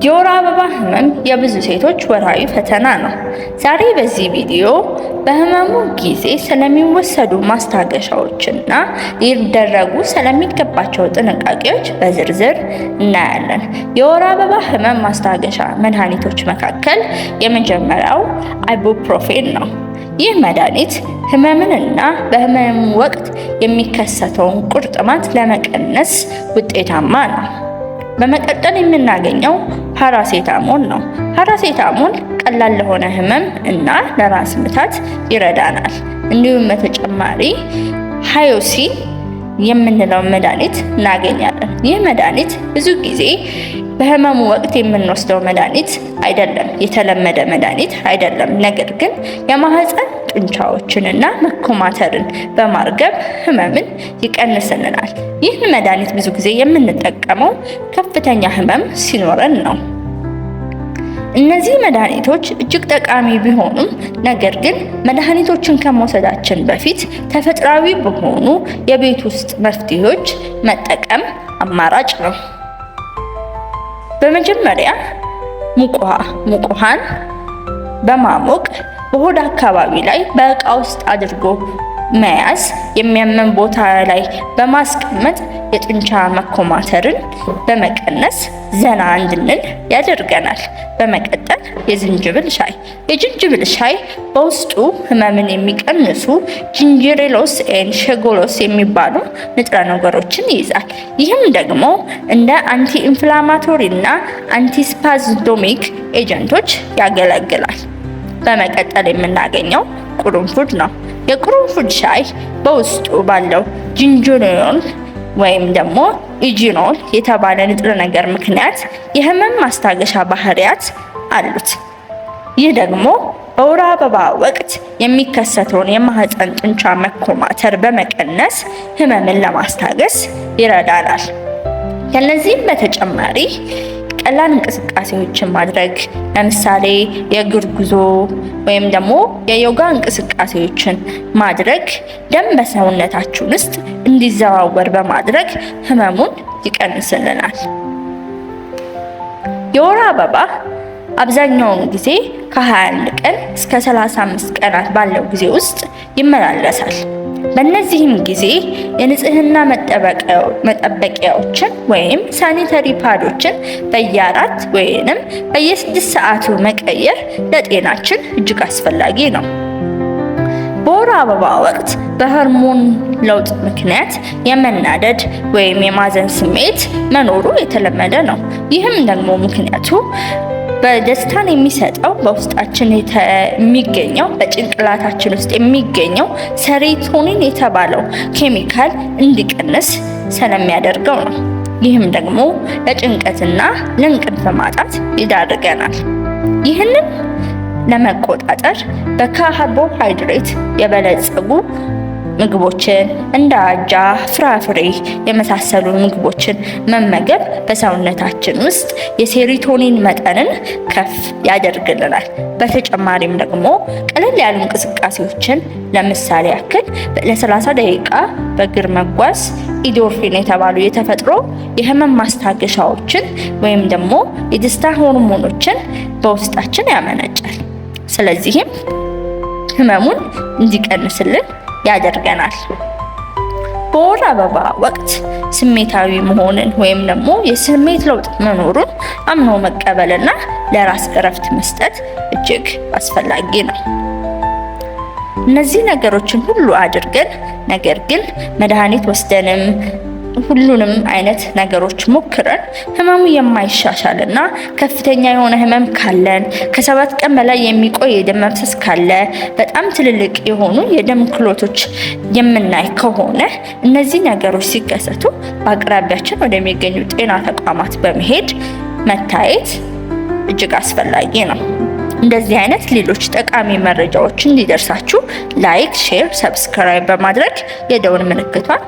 የወር አበባ ህመም የብዙ ሴቶች ወርሃዊ ፈተና ነው። ዛሬ በዚህ ቪዲዮ በህመሙ ጊዜ ስለሚወሰዱ ማስታገሻዎችና ሊደረጉ ስለሚገባቸው ጥንቃቄዎች በዝርዝር እናያለን። የወር አበባ ህመም ማስታገሻ መድኃኒቶች መካከል የመጀመሪያው አይቡፕሮፌን ነው። ይህ መድኃኒት ህመምንና በህመሙ ወቅት የሚከሰተውን ቁርጥማት ለመቀነስ ውጤታማ ነው። በመቀጠል የምናገኘው ፓራሴታሞል ነው። ፓራሴታሞል ቀላል ለሆነ ህመም እና ለራስ ምታት ይረዳናል። እንዲሁም በተጨማሪ ሃዮሲን የምንለው መድኃኒት እናገኛለን። ይህ መድኃኒት ብዙ ጊዜ በህመሙ ወቅት የምንወስደው መድኃኒት አይደለም፣ የተለመደ መድኃኒት አይደለም። ነገር ግን የማህፀን ጡንቻዎችንና መኮማተርን በማርገብ ህመምን ይቀንስልናል። ይህን መድኃኒት ብዙ ጊዜ የምንጠቀመው ከፍተኛ ህመም ሲኖረን ነው። እነዚህ መድኃኒቶች እጅግ ጠቃሚ ቢሆኑም ነገር ግን መድኃኒቶችን ከመውሰዳችን በፊት ተፈጥሯዊ በሆኑ የቤት ውስጥ መፍትሄዎች መጠቀም አማራጭ ነው። በመጀመሪያ ሙቅ ውሃን በማሞቅ በሆድ አካባቢ ላይ በእቃ ውስጥ አድርጎ መያዝ የሚያመን ቦታ ላይ በማስቀመጥ የጡንቻ መኮማተርን በመቀነስ ዘና እንድንል ያደርገናል። በመቀጠል የዝንጅብል ሻይ በውስጡ ህመምን የሚቀንሱ ጂንጀሮሎስ ኤንድ ሼጎሎስ የሚባሉ ንጥረ ነገሮችን ይይዛል። ይህም ደግሞ እንደ አንቲ ኢንፍላማቶሪ እና አንቲስፓዝሞቲክ ኤጀንቶች ያገለግላል። በመቀጠል የምናገኘው ቁርንፉድ ነው። የቁርንፉድ ሻይ በውስጡ ባለው ጂንጀሮል ወይም ደግሞ ኢጂኖል የተባለ ንጥረ ነገር ምክንያት የህመም ማስታገሻ ባህሪያት አሉት። ይህ ደግሞ በወር አበባ ወቅት የሚከሰተውን የማህፀን ጡንቻ መኮማተር በመቀነስ ህመምን ለማስታገስ ይረዳናል። ከነዚህም በተጨማሪ ቀላል እንቅስቃሴዎችን ማድረግ፣ ለምሳሌ የእግር ጉዞ ወይም ደግሞ የዮጋ እንቅስቃሴዎችን ማድረግ ደም በሰውነታችን ውስጥ እንዲዘዋወር በማድረግ ህመሙን ይቀንስልናል። የወር አበባ አብዛኛውን ጊዜ ከ21 ቀን እስከ 35 ቀናት ባለው ጊዜ ውስጥ ይመላለሳል። በእነዚህም ጊዜ የንጽህና መጠበቂያዎችን ወይም ሳኒተሪ ፓዶችን በየ4 ወይንም በየ6 ሰዓቱ መቀየር ለጤናችን እጅግ አስፈላጊ ነው። በወር አበባ ወቅት በሆርሞን ለውጥ ምክንያት የመናደድ ወይም የማዘን ስሜት መኖሩ የተለመደ ነው። ይህም ደግሞ ምክንያቱ በደስታን የሚሰጠው በውስጣችን የሚገኘው በጭንቅላታችን ውስጥ የሚገኘው ሴሮቶኒን የተባለው ኬሚካል እንዲቀንስ ስለሚያደርገው ነው። ይህም ደግሞ ለጭንቀትና ለእንቅልፍ ማጣት ይዳርገናል። ይህንን ለመቆጣጠር በካርቦሃይድሬት የበለጸጉ ምግቦችን እንደ አጃ፣ ፍራፍሬ የመሳሰሉ ምግቦችን መመገብ በሰውነታችን ውስጥ የሴሮቶኒን መጠንን ከፍ ያደርግልናል። በተጨማሪም ደግሞ ቀለል ያሉ እንቅስቃሴዎችን ለምሳሌ ያክል ለ30 ደቂቃ በእግር መጓዝ ኢንዶርፊን የተባሉ የተፈጥሮ የህመም ማስታገሻዎችን ወይም ደግሞ የደስታ ሆርሞኖችን በውስጣችን ያመነጫል። ስለዚህም ህመሙን እንዲቀንስልን ያደርገናል። በወር አበባ ወቅት ስሜታዊ መሆንን ወይም ደግሞ የስሜት ለውጥ መኖሩን አምኖ መቀበልና ለራስ እረፍት መስጠት እጅግ አስፈላጊ ነው። እነዚህ ነገሮችን ሁሉ አድርገን ነገር ግን መድኃኒት ወስደንም ሁሉንም አይነት ነገሮች ሞክረን ህመሙ የማይሻሻልና ከፍተኛ የሆነ ህመም ካለን ከ7 ቀን በላይ የሚቆይ የደም መፍሰስ ካለ በጣም ትልልቅ የሆኑ የደም ክሎቶች የምናይ ከሆነ እነዚህ ነገሮች ሲከሰቱ በአቅራቢያችን ወደሚገኙ ጤና ተቋማት በመሄድ መታየት እጅግ አስፈላጊ ነው። እንደዚህ አይነት ሌሎች ጠቃሚ መረጃዎች እንዲደርሳችሁ ላይክ፣ ሼር፣ ሰብስክራይብ በማድረግ የደወል ምልክቷን